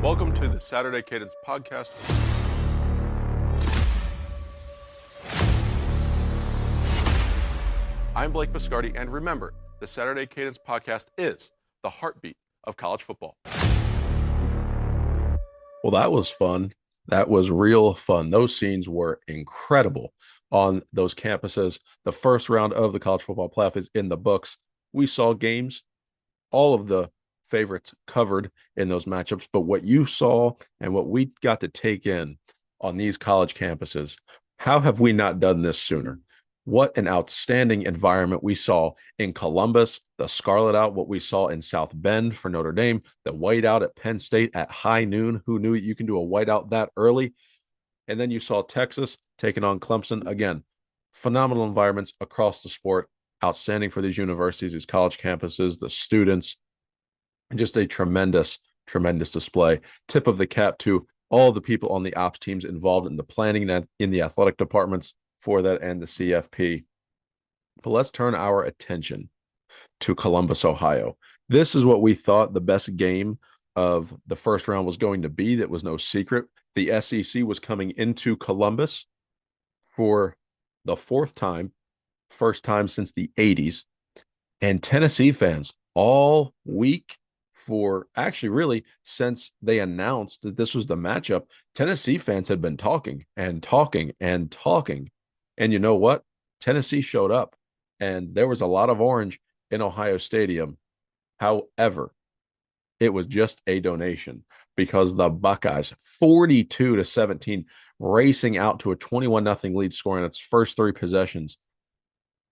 Welcome to the Saturday Cadence Podcast. I'm Blake Biscardi, and remember, the Saturday Cadence Podcast is the heartbeat of college football. Well, that was fun. That was real fun. Those scenes were incredible on those campuses. The first round of the college football playoff is in the books. We saw games, all of the favorites covered in those matchups, but what you saw and what we got to take in on these college campuses, how have we not done this sooner? What an outstanding environment we saw in Columbus, the Scarlet Out, what we saw in South Bend for Notre Dame, the whiteout at Penn State at high noon. Who knew you can do a whiteout that early? And then you saw Texas taking on Clemson. Again, phenomenal environments across the sport, outstanding for these universities, these college campuses, the students. Just a tremendous, tremendous display. Tip of the cap to all the people on the ops teams involved in the planning and in the athletic departments for that and the CFP. But let's turn our attention to Columbus, Ohio. This is what we thought the best game of the first round was going to be. That was no secret. The SEC was coming into Columbus for the fourth time, first time since the 80s. And Tennessee fans all week, for actually really since they announced that this was the matchup, Tennessee fans had been talking and talking and talking. And you know what? Tennessee showed up, and there was a lot of orange in Ohio Stadium. However, it was just a donation because the Buckeyes, 42-17, racing out to a 21-0 lead, scoring its first three possessions.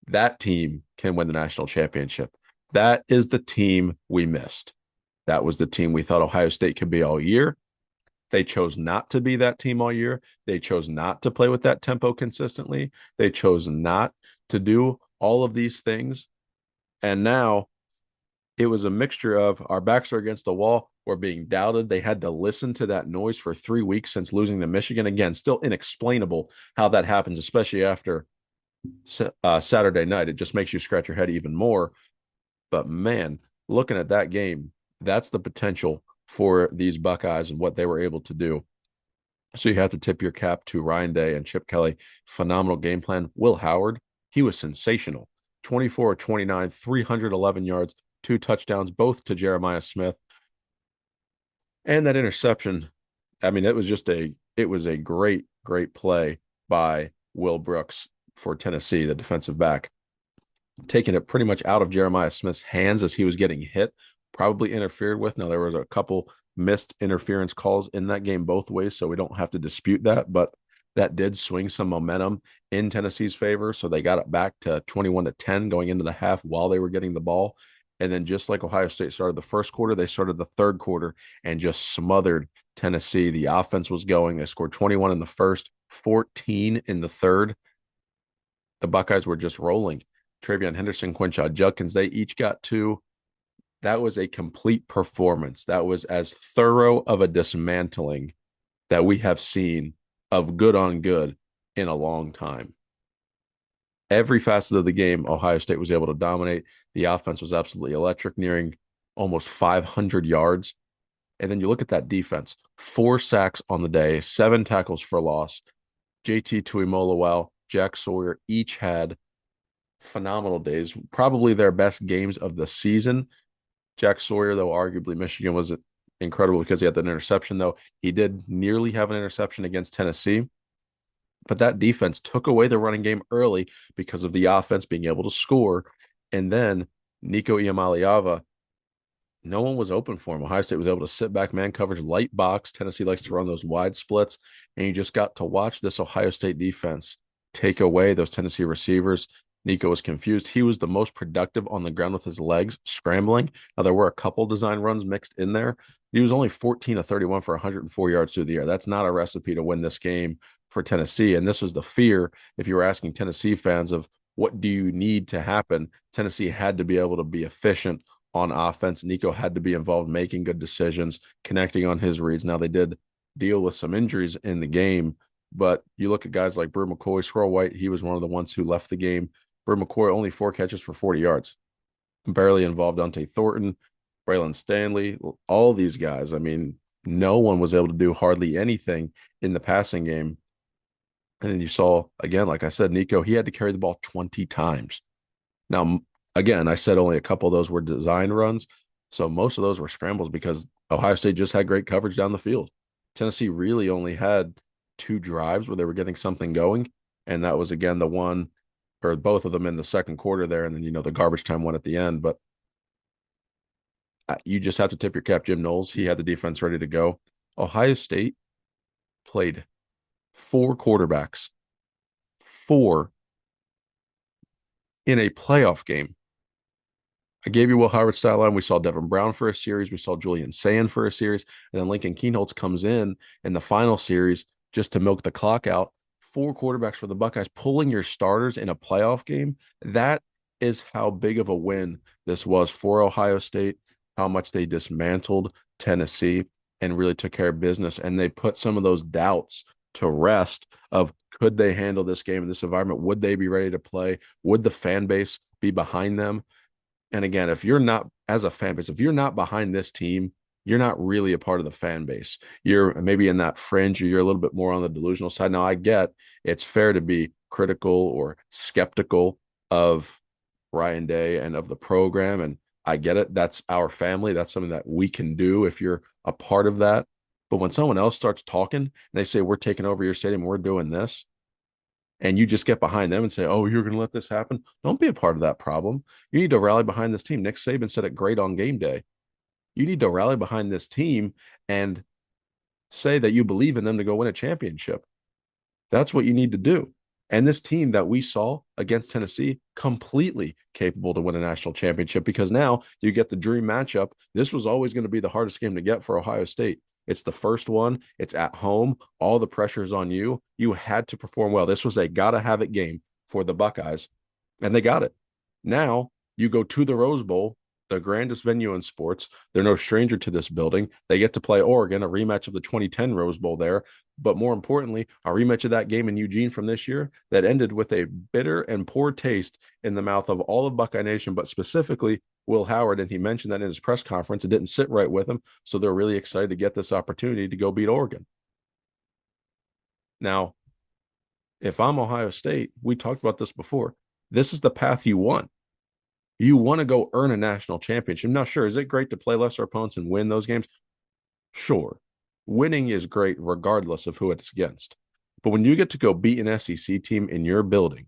That team can win the national championship. That is the team we missed. That was the team we thought Ohio State could be all year. They chose not to be that team all year. They chose not to play with that tempo consistently. They chose not to do all of these things. And now it was a mixture of our backs are against the wall. We're being doubted. They had to listen to that noise for 3 weeks since losing to Michigan. Again, still inexplainable how that happens, especially after Saturday night. It just makes you scratch your head even more. But man, looking at that game, that's the potential for these Buckeyes and what they were able to do. So you have to tip your cap to Ryan Day and Chip Kelly. Phenomenal game plan. Will Howard, he was sensational. 24-29, 311 yards, 2 touchdowns, both to Jeremiah Smith. And that interception, I mean, it was a great, great play by Will Brooks for Tennessee, the defensive back, taking it pretty much out of Jeremiah Smith's hands as he was getting hit, probably interfered with. Now, there was a couple missed interference calls in that game both ways, so we don't have to dispute that, but that did swing some momentum in Tennessee's favor, so they got it back to 21-10 going into the half while they were getting the ball. And then just like Ohio State started the first quarter, they started the third quarter and just smothered Tennessee. The offense was going. They scored 21 in the first, 14 in the third. The Buckeyes were just rolling. Travion Henderson, Quinshad Judkins, they each got 2. That was a complete performance. That was as thorough of a dismantling that we have seen of good on good in a long time. Every facet of the game, Ohio State was able to dominate. The offense was absolutely electric, nearing almost 500 yards. And then you look at that defense, 4 sacks on the day, 7 tackles for loss. JT Tuimoloau, Jack Sawyer each had phenomenal days, probably their best games of the season. Jack Sawyer, though, arguably Michigan was incredible because he had that interception, though. He did nearly have an interception against Tennessee. But that defense took away the running game early because of the offense being able to score. And then Nico Iamaleava, no one was open for him. Ohio State was able to sit back, man coverage, light box. Tennessee likes to run those wide splits. And you just got to watch this Ohio State defense take away those Tennessee receivers. Nico was confused. He was the most productive on the ground with his legs, scrambling. Now, there were a couple design runs mixed in there. He was only 14-31 for 104 yards through the air. That's not a recipe to win this game for Tennessee. And this was the fear, if you were asking Tennessee fans, of what do you need to happen? Tennessee had to be able to be efficient on offense. Nico had to be involved, making good decisions, connecting on his reads. Now, they did deal with some injuries in the game, but you look at guys like Brew McCoy, Squirrel White, he was one of the ones who left the game. Brew McCoy, only 4 catches for 40 yards. Barely involved Dante Thornton, Braylon Stanley, all these guys. I mean, No one was able to do hardly anything in the passing game. And then you saw, again, like I said, Nico, he had to carry the ball 20 times. Now, again, I said only a couple of those were design runs. So most of those were scrambles because Ohio State just had great coverage down the field. Tennessee really only had two drives where they were getting something going. And that was, again, the one or both of them in the second quarter there. And then, the garbage time one at the end. But you just have to tip your cap. Jim Knowles, he had the defense ready to go. Ohio State played four quarterbacks, four in a playoff game. I gave you Will Howard's stat line. We saw Devin Brown for a series. We saw Julian Sand for a series. And then Lincoln Keenholz comes in the final series just to milk the clock out. Four quarterbacks for the Buckeyes, pulling your starters in a playoff game. That is how big of a win this was for Ohio State, how much they dismantled Tennessee and really took care of business. And they put some of those doubts to rest of could they handle this game in this environment? Would they be ready to play? Would the fan base be behind them? And again, if you're not, as a fan base, if you're not behind this team, you're not really a part of the fan base. You're maybe in that fringe, or you're a little bit more on the delusional side. Now, I get it's fair to be critical or skeptical of Ryan Day and of the program. And I get it. That's our family. That's something that we can do if you're a part of that. But when someone else starts talking and they say, we're taking over your stadium, we're doing this, and you just get behind them and say, oh, you're going to let this happen. Don't be a part of that problem. You need to rally behind this team. Nick Saban said it great on game day. You need to rally behind this team and say that you believe in them to go win a championship. That's what you need to do. And this team that we saw against Tennessee, completely capable to win a national championship because now you get the dream matchup. This was always going to be the hardest game to get for Ohio State. It's the first one. It's at home. All the pressure's on you. You had to perform well. This was a gotta have it game for the Buckeyes, and they got it. Now you go to the Rose Bowl, the grandest venue in sports. They're no stranger to this building. They get to play Oregon, a rematch of the 2010 Rose Bowl there. But more importantly, a rematch of that game in Eugene from this year that ended with a bitter and poor taste in the mouth of all of Buckeye Nation, but specifically Will Howard. And he mentioned that in his press conference. It didn't sit right with him. So they're really excited to get this opportunity to go beat Oregon. Now, if I'm Ohio State, we talked about this before. This is the path you want. You want to go earn a national championship. Now, sure, is it great to play lesser opponents and win those games? Sure. Winning is great regardless of who it's against. But when you get to go beat an SEC team in your building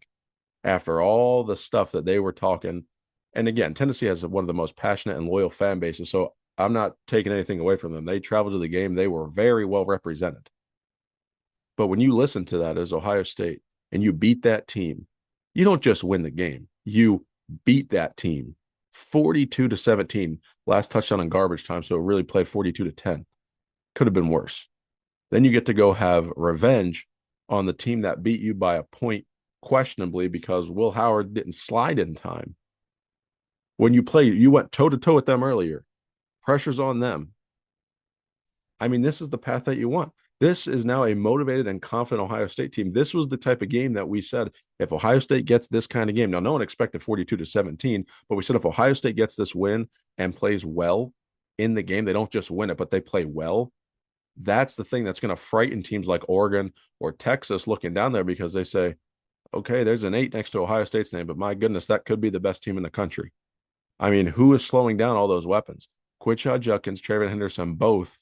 after all the stuff that they were talking, and again, Tennessee has one of the most passionate and loyal fan bases, so I'm not taking anything away from them. They traveled to the game. They were very well represented. But when you listen to that as Ohio State and you beat that team, you don't just win the game. You beat that team 42-17. Last touchdown in garbage time, so it really played 42-10. Could have been worse. Then you get to go have revenge on the team that beat you by a point questionably because Will Howard didn't slide in time. When you play, you went toe-to-toe with them earlier. Pressure's on them. I mean, this is the path that you want. This is now a motivated and confident Ohio State team. This was the type of game that we said, if Ohio State gets this kind of game, now no one expected 42-17, but we said if Ohio State gets this win and plays well in the game, they don't just win it, but they play well. That's the thing that's going to frighten teams like Oregon or Texas looking down there because they say, okay, there's an 8 next to Ohio State's name, but my goodness, that could be the best team in the country. I mean, who is slowing down all those weapons? Quidshot Judkins, Traven Henderson, both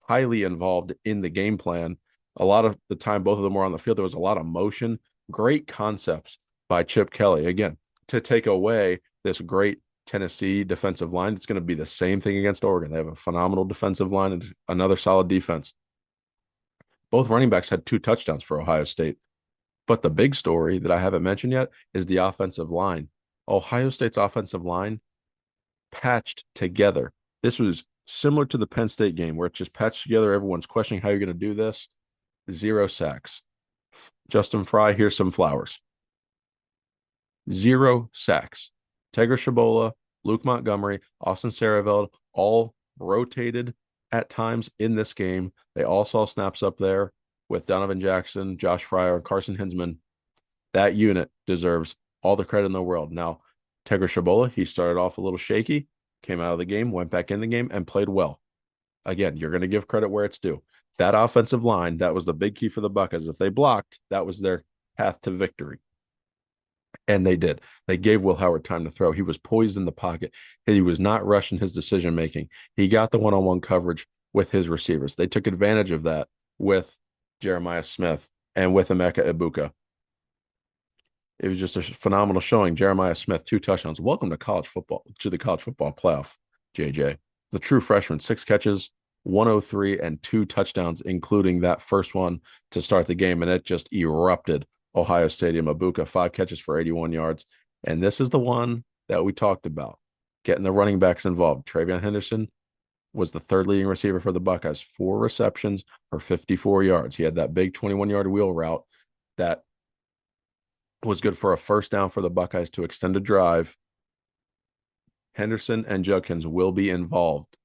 highly involved in the game plan. A lot of the time, both of them were on the field. There was a lot of motion, great concepts by Chip Kelly. Again, to take away this great Tennessee defensive line, it's going to be the same thing against Oregon. They have a phenomenal defensive line and another solid defense. Both running backs had 2 touchdowns for Ohio State. But the big story that I haven't mentioned yet is the offensive line. Ohio State's offensive line patched together. This was similar to the Penn State game where it's just patched together. Everyone's questioning how you're going to do this. 0 sacks. Justin Fry, here's some flowers. 0 sacks. Tegra Shabola, Luke Montgomery, Austin Saraveld, all rotated at times in this game. They all saw snaps up there with Donovan Jackson, Josh Fryer, and Carson Hinsman. That unit deserves all the credit in the world. Now, Tegra Shabola, he started off a little shaky, came out of the game, went back in the game, and played well. Again, you're going to give credit where it's due. That offensive line, that was the big key for the Buckeyes. If they blocked, that was their path to victory. And they did. They gave Will Howard time to throw. He was poised in the pocket. He was not rushing his decision making. He got the one-on-one coverage with his receivers. They took advantage of that with Jeremiah Smith and with Emeka Ibuka. It was just a phenomenal showing. Jeremiah Smith, 2 touchdowns. Welcome to college football, to the college football playoff, JJ. The true freshman, 6 catches, 103, and 2 touchdowns, including that first one to start the game. And it just erupted Ohio Stadium. Ibuka, 5 catches for 81 yards. And this is the one that we talked about, getting the running backs involved. TreVeyon Henderson was the third leading receiver for the Buckeyes, 4 receptions for 54 yards. He had that big 21-yard wheel route that was good for a first down for the Buckeyes to extend a drive. Henderson and Judkins will be involved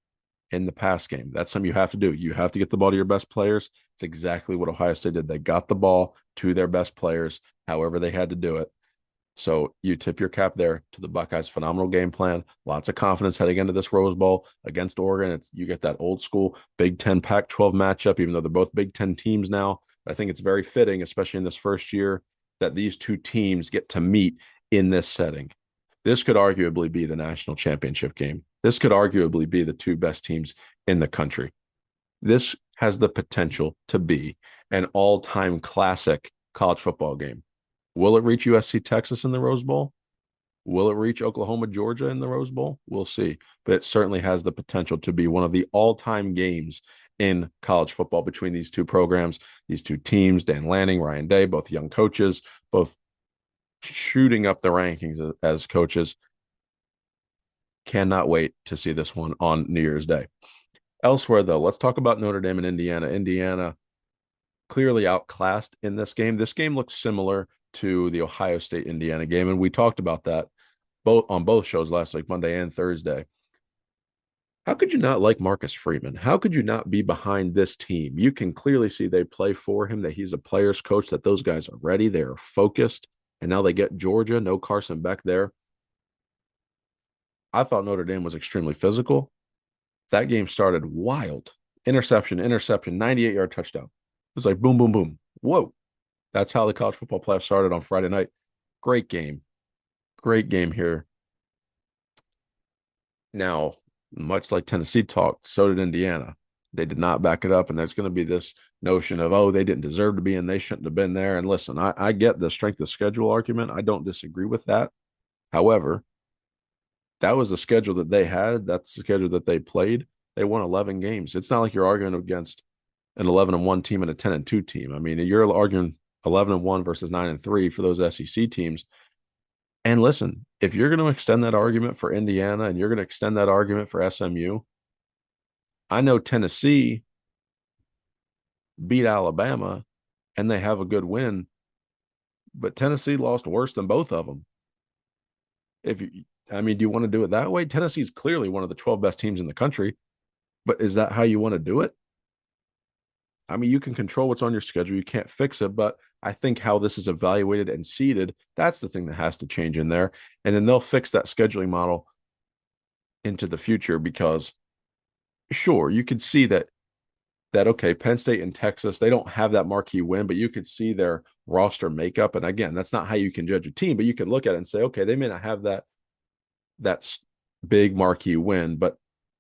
in the pass game. That's something you have to do. You have to get the ball to your best players. It's exactly what Ohio State did. They got the ball to their best players, however they had to do it. So you tip your cap there to the Buckeyes' phenomenal game plan. Lots of confidence heading into this Rose Bowl against Oregon. You get that old school Big Ten Pac-12 matchup, even though they're both Big Ten teams now. I think it's very fitting, especially in this first year, that these two teams get to meet in this setting. This could arguably be the national championship game. This could arguably be the two best teams in the country. This has the potential to be an all-time classic college football game. Will it reach USC Texas in the Rose Bowl? Will it reach Oklahoma Georgia in the Rose Bowl? We'll see. But it certainly has the potential to be one of the all-time games in college football between these two programs, these two teams, Dan Lanning, Ryan Day, both young coaches, both shooting up the rankings as coaches. Cannot wait to see this one on New Year's Day. Elsewhere, though, let's talk about Notre Dame and Indiana. Indiana clearly outclassed in this game. This game looks similar to the Ohio State Indiana game, and we talked about that on both shows last week, Monday and Thursday. How could you not like Marcus Freeman? How could you not be behind this team? You can clearly see they play for him, that he's a player's coach, that those guys are ready, they're focused, and now they get Georgia, no Carson Beck there. I thought Notre Dame was extremely physical. That game started wild. Interception, 98-yard touchdown. It was like boom, boom, boom. Whoa. That's how the college football playoff started on Friday night. Great game. Great game here. Now, much like Tennessee talked, so did Indiana. They did not back it up, and there's going to be this notion of, oh, they didn't deserve to be in, they shouldn't have been there. And listen, I get the strength of schedule argument. I don't disagree with that. However, that was the schedule that they had. That's the schedule that they played. They won 11 games. It's not like you're arguing against an 11-1 team and a 10-2 team. I mean, you're arguing 11-1 versus 9-3 for those SEC teams. And listen, if you're going to extend that argument for Indiana and you're going to extend that argument for SMU, I know Tennessee beat Alabama and they have a good win, but Tennessee lost worse than both of them. Do you want to do it that way? Tennessee's clearly one of the 12 best teams in the country, but is that how you want to do it? I mean, you can control what's on your schedule. You can't fix it, but I think how this is evaluated and seeded, that's the thing that has to change in there. And then they'll fix that scheduling model into the future because, sure, you could see that okay, Penn State and Texas, they don't have that marquee win, but you could see their roster makeup. And again, that's not how you can judge a team, but you can look at it and say, okay, they may not have that big marquee win, but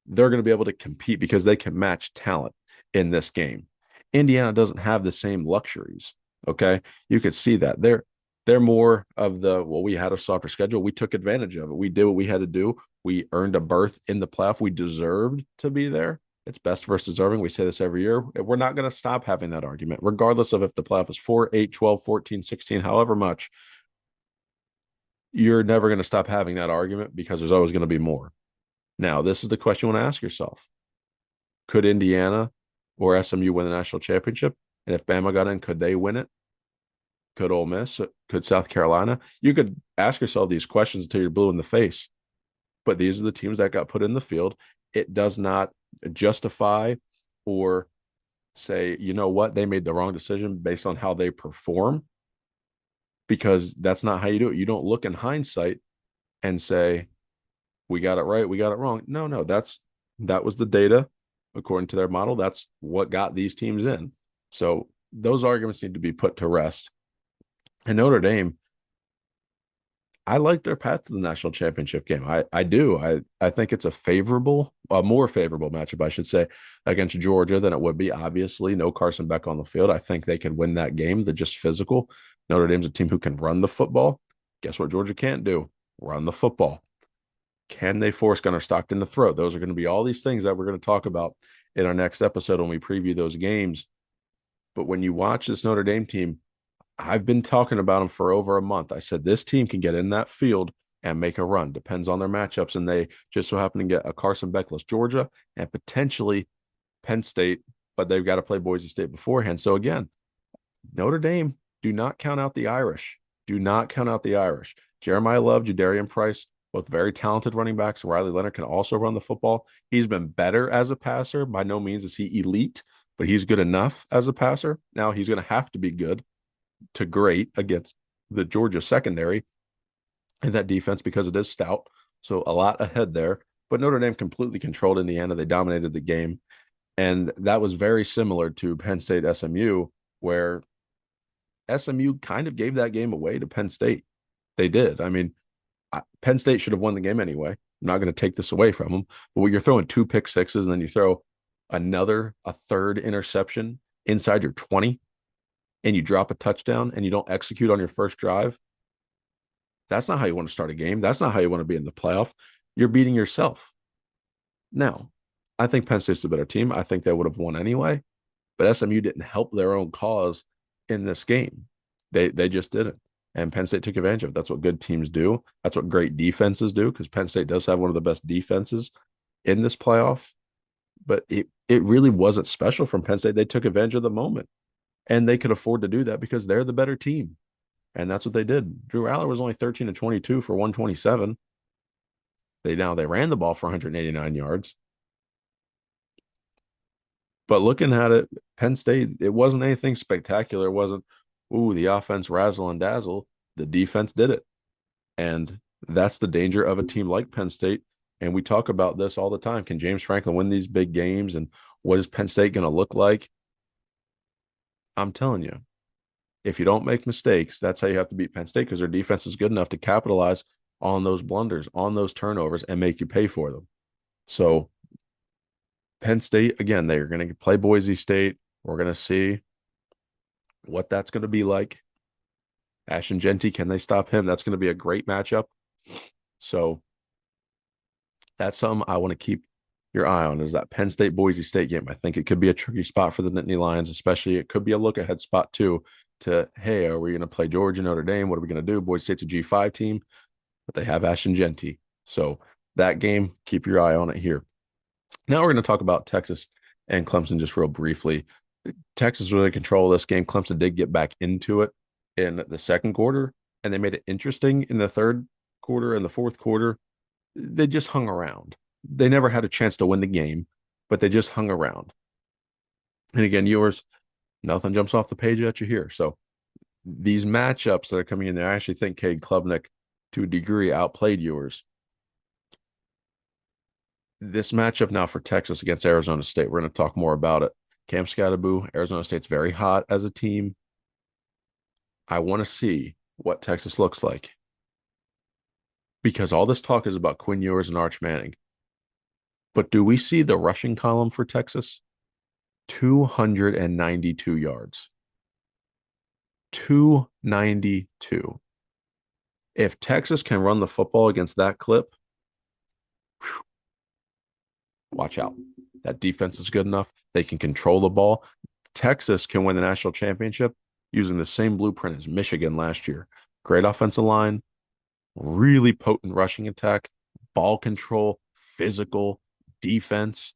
they're going to be able to compete because they can match talent in this game. Indiana doesn't have the same luxuries. Okay. You could see that they're more of we had a softer schedule. We took advantage of it. We did what we had to do. We earned a berth in the playoff. We deserved to be there. It's best versus deserving. We say this every year. We're not going to stop having that argument, regardless of if the playoff is 4, 8, 12, 14, 16, however much. You're never going to stop having that argument because there's always going to be more. Now, this is the question you want to ask yourself. Could Indiana or SMU win the national championship? And if Bama got in, could they win it? Could Ole Miss? Could South Carolina? You could ask yourself these questions until you're blue in the face. But these are the teams that got put in the field. It does not justify or say, you know what, they made the wrong decision based on how they perform, because that's not how you do it. You don't look in hindsight and say, we got it right, we got it wrong. No, that was the data. according to their model, that's what got these teams in. So those arguments need to be put to rest. And Notre Dame, I like their path to the national championship game. I do. I think it's a more favorable matchup, I should say, against Georgia than it would be. Obviously, no Carson Beck on the field. I think they can win that game. They're just physical. Notre Dame's a team who can run the football. Guess what Georgia can't do? Run the football. Can they force Gunnar Stockton to throw? Those are going to be all these things that we're going to talk about in our next episode when we preview those games. But when you watch this Notre Dame team, I've been talking about them for over a month. I said this team can get in that field and make a run. Depends on their matchups. And they just so happen to get a Carson Beckless Georgia and potentially Penn State, but they've got to play Boise State beforehand. So again, Notre Dame, do not count out the Irish. Do not count out the Irish. Jeremiah Love, Jadarian Price, both very talented running backs. Riley Leonard can also run the football. He's been better as a passer. By no means is he elite, but he's good enough as a passer. Now he's going to have to be good to great against the Georgia secondary and that defense because it is stout. So a lot ahead there. But Notre Dame completely controlled Indiana. They dominated the game. And that was very similar to Penn State SMU, where SMU kind of gave that game away to Penn State. They did. I mean, Penn State should have won the game anyway. I'm not going to take this away from them. But when you're throwing 2 pick sixes and then you throw a third interception inside your 20 and you drop a touchdown and you don't execute on your first drive, that's not how you want to start a game. That's not how you want to be in the playoff. You're beating yourself. Now, I think Penn State's the better team. I think they would have won anyway, but SMU didn't help their own cause in this game. They just didn't. And Penn State took advantage of it. That's what good teams do. That's what great defenses do, because Penn State does have one of the best defenses in this playoff. But it really wasn't special from Penn State. They took advantage of the moment, and they could afford to do that because they're the better team. And that's what they did. Drew Aller was only 13 to 22 for 127. They ran the ball for 189 yards. But looking at it, Penn State, it wasn't anything spectacular. It wasn't, the offense razzle and dazzle. The defense did it. And that's the danger of a team like Penn State. And we talk about this all the time. Can James Franklin win these big games? And what is Penn State going to look like? I'm telling you, if you don't make mistakes, that's how you have to beat Penn State, because their defense is good enough to capitalize on those blunders, on those turnovers, and make you pay for them. So Penn State, again, they're going to play Boise State. We're going to see what that's going to be like. Ashton Jeanty, can they stop him? That's going to be a great matchup. So that's something I want to keep your eye on, is that Penn State Boise State game. I think it could be a tricky spot for the Nittany Lions, especially it could be a look ahead spot too to, hey, are we going to play Georgia, Notre Dame? What are we going to do? Boise State's a G5 team, but they have Ashton Jeanty. So that game, keep your eye on it here. Now we're going to talk about Texas and Clemson just real briefly. Texas really controlled this game. Clemson did get back into it in the second quarter, and they made it interesting in the third quarter and the fourth quarter. They just hung around. They never had a chance to win the game, but they just hung around. And again, nothing jumps off the page at you here. So these matchups that are coming in there, I actually think Cade Klubnik, to a degree, outplayed yours. This matchup now for Texas against Arizona State, we're going to talk more about it. Cam Scatterboo, Arizona State's very hot as a team. I want to see what Texas looks like, because all this talk is about Quinn Ewers and Arch Manning. But do we see the rushing column for Texas? 292 yards. 292. If Texas can run the football against that clip, watch out. That defense is good enough. They can control the ball. Texas can win the national championship using the same blueprint as Michigan last year. Great offensive line, really potent rushing attack, ball control, physical defense,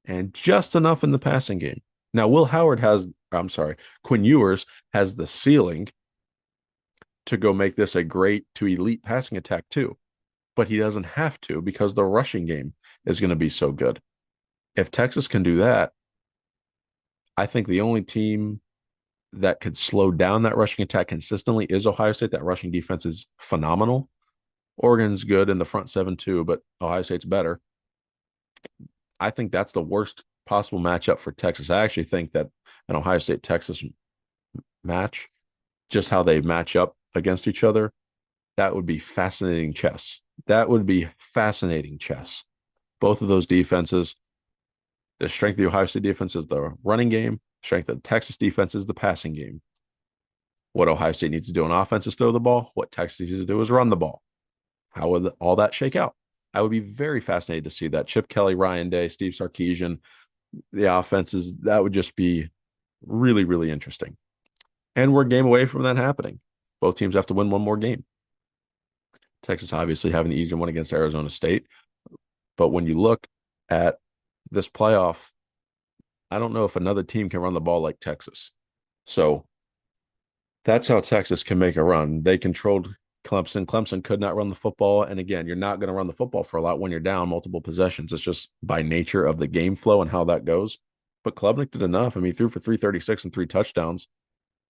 and just enough in the passing game. Now, Quinn Ewers has the ceiling to go make this a great to elite passing attack too, but he doesn't have to, because the rushing game is going to be so good. If Texas can do that, I think the only team that could slow down that rushing attack consistently is Ohio State. That rushing defense is phenomenal. Oregon's good in the front seven too, but Ohio State's better. I think that's the worst possible matchup for Texas. I actually think that an Ohio State Texas match, just how they match up against each other, that would be fascinating chess. That would be fascinating chess. Both of those defenses, the strength of the Ohio State defense is the running game, strength of the Texas defense is the passing game. What Ohio State needs to do on offense is throw the ball. What Texas needs to do is run the ball. How would all that shake out? I would be very fascinated to see that. Chip Kelly, Ryan Day, Steve Sarkisian, the offenses, that would just be really, really interesting. And we're a game away from that happening. Both teams have to win one more game. Texas obviously having the easier one against Arizona State. But when you look at this playoff, I don't know if another team can run the ball like Texas. So that's how Texas can make a run. They controlled Clemson. Clemson could not run the football. And again, you're not going to run the football for a lot when you're down multiple possessions. It's just by nature of the game flow and how that goes. But Klubnik did enough. I mean, he threw for 336 and 3 touchdowns.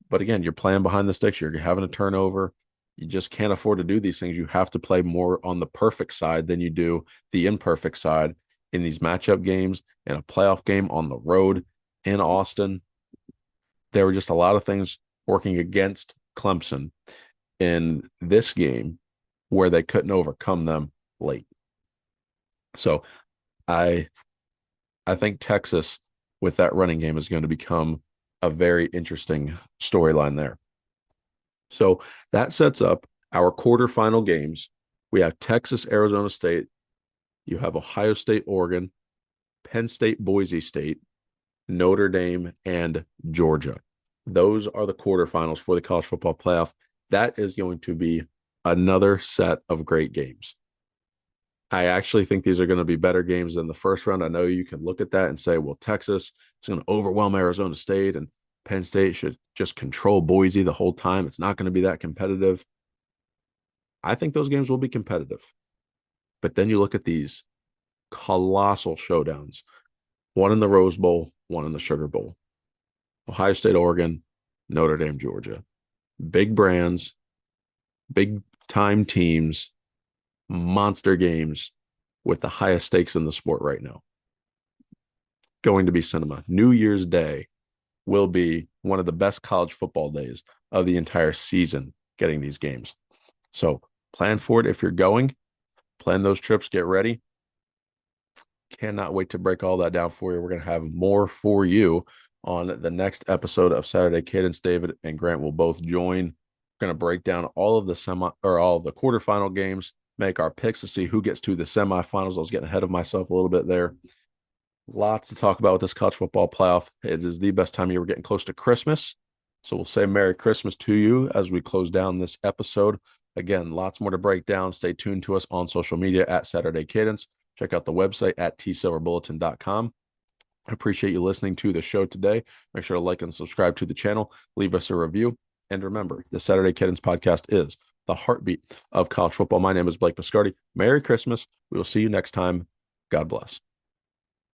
But again, you're playing behind the sticks. You're having a turnover. You just can't afford to do these things. You have to play more on the perfect side than you do the imperfect side in these matchup games, in a playoff game on the road in Austin. There were just a lot of things working against Clemson in this game where they couldn't overcome them late. So I think Texas with that running game is going to become a very interesting storyline there. So that sets up our quarterfinal games. We have Texas, Arizona State. You have Ohio State, Oregon, Penn State, Boise State, Notre Dame, and Georgia. Those are the quarterfinals for the college football playoff. That is going to be another set of great games. I actually think these are going to be better games than the first round. I know you can look at that and say, well, Texas is going to overwhelm Arizona State and Penn State should just control Boise the whole time. It's not going to be that competitive. I think those games will be competitive. But then you look at these colossal showdowns. One in the Rose Bowl, one in the Sugar Bowl. Ohio State, Oregon, Notre Dame, Georgia. Big brands, big time teams, monster games with the highest stakes in the sport right now. Going to be cinema. New Year's Day will be one of the best college football days of the entire season getting these games. So plan for it if you're going. Plan those trips, get ready. Cannot wait to break all that down for you. We're going to have more for you on the next episode of Saturday Cadence. David and Grant will both join. We're going to break down all of the quarterfinal games, make our picks to see who gets to the semifinals. I was getting ahead of myself a little bit there. Lots to talk about with this college football playoff. It is the best time of year. We're getting close to Christmas. So we'll say Merry Christmas to you as we close down this episode. Again, lots more to break down. Stay tuned to us on social media at Saturday Cadence. Check out the website at tsilverbulletin.com. I appreciate you listening to the show today. Make sure to like and subscribe to the channel. Leave us a review. And remember, the Saturday Cadence podcast is the heartbeat of college football. My name is Blake Biscardi. Merry Christmas. We will see you next time. God bless.